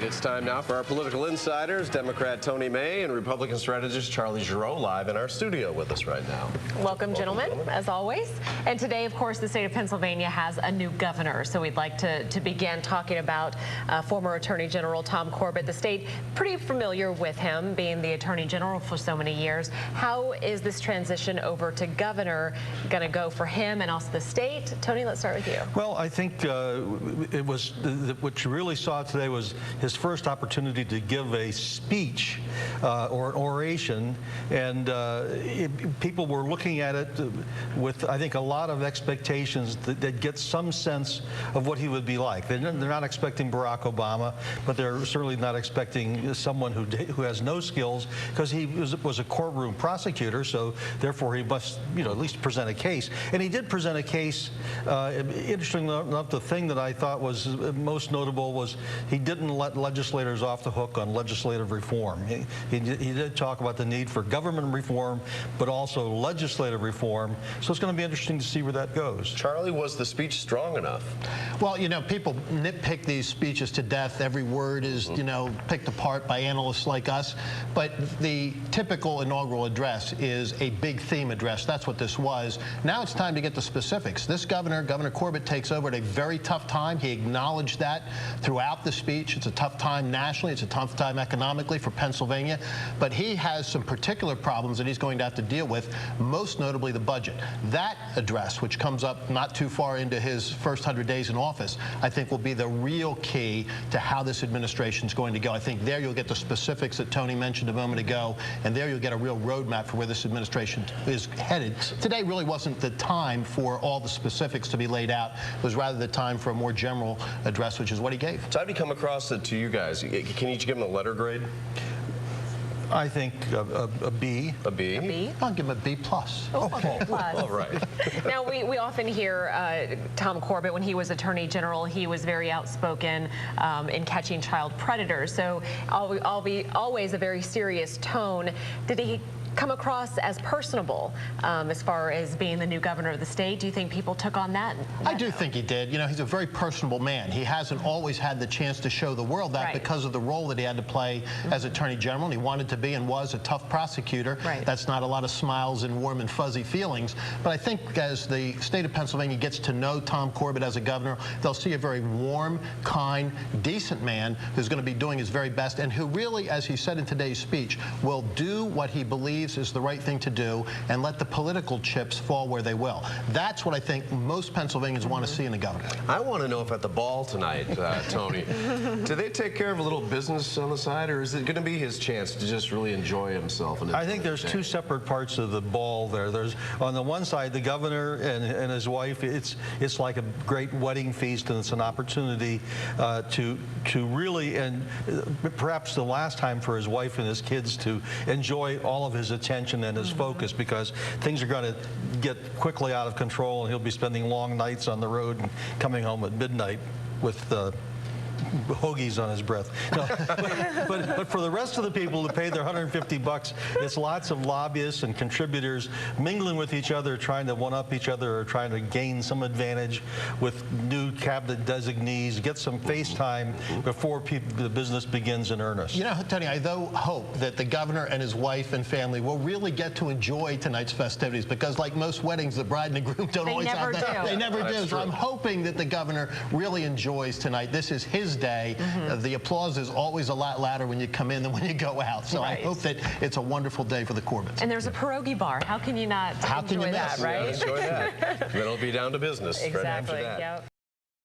It's time now for our political insiders, Democrat Tony May and Republican strategist Charlie Gerow, live in our studio with us right now. Welcome, gentlemen, as always. And today, of course, the state of Pennsylvania has a new governor. So we'd like to begin talking about former Attorney General Tom Corbett. The state pretty familiar with him, being the Attorney General for so many years. How is this transition over to governor going to go for him and also the state? Tony, let's start with you. Well, I think it was what you really saw today was his first opportunity to give a speech or an oration, and people were looking at it with, I think, a lot of expectations that get some sense of what he would be like. They're not expecting Barack Obama, but they're certainly not expecting someone who has no skills, because he was a courtroom prosecutor, so therefore he must, at least present a case. And he did present a case. Interestingly enough, the thing that I thought was most notable was he didn't let legislators off the hook on legislative reform. He did talk about the need for government reform, but also legislative reform. So it's going to be interesting to see where that goes. Charlie, was the speech strong enough? Well, people nitpick these speeches to death. Every word is, picked apart by analysts like us. But the typical inaugural address is a big theme address. That's what this was. Now it's time to get the specifics. This Governor Corbett, takes over at a very tough time. He acknowledged that throughout the speech. It's a tough time nationally. It's a tough time economically for Pennsylvania. But he has some particular problems that he's going to have to deal with, most notably the budget. That address, which comes up not too far into his first 100 days in office, I think will be the real key to how this administration is going to go. I think there you'll get the specifics that Tony mentioned a moment ago, and there you'll get a real roadmap for where this administration is headed. Today really wasn't the time for all the specifics to be laid out. It was rather the time for a more general address, which is what he gave. So how did he come across it to you guys? Can you each give him a letter grade? I think a B. A B? A B? I'll give him a B+. Oh, okay. All right. Now, we often hear Tom Corbett, when he was Attorney General, he was very outspoken in catching child predators. So always a very serious tone. Did he come across as personable as far as being the new governor of the state? Do you think people took on that? I do think he did. He's a very personable man. He hasn't always had the chance to show the world that because of the role that he had to play as Attorney General. And he wanted to be and was a tough prosecutor. That's not a lot of smiles and warm and fuzzy feelings. But I think as the state of Pennsylvania gets to know Tom Corbett as a governor, they'll see a very warm, kind, decent man who's going to be doing his very best, and who really, as he said in today's speech, will do what he believes is the right thing to do and let the political chips fall where they will. That's what I think most Pennsylvanians want to see in a governor. I want to know if at the ball tonight, Tony, do they take care of a little business on the side, or is it going to be his chance to just really enjoy himself? And I think there's two separate parts of the ball there. There's, on the one side, the governor and his wife. It's like a great wedding feast, and it's an opportunity to really, and perhaps the last time for his wife and his kids, to enjoy all of his attention and his focus, because things are going to get quickly out of control, and he'll be spending long nights on the road and coming home at midnight with hoagies on his breath. No, but for the rest of the people who pay their $150, it's lots of lobbyists and contributors mingling with each other, trying to one-up each other, or trying to gain some advantage with new cabinet designees, get some face time before the business begins in earnest. Tony, I hope that the governor and his wife and family will really get to enjoy tonight's festivities, because like most weddings, the bride and the groom don't always have that. They never do. So I'm hoping that the governor really enjoys tonight. This is his day. The applause is always a lot louder when you come in than when you go out. So I hope that it's a wonderful day for the Corbett's. And there's a pierogi bar. How can you not enjoy that, right? Yeah, enjoy that. Then it'll be down to business right after that. Yep.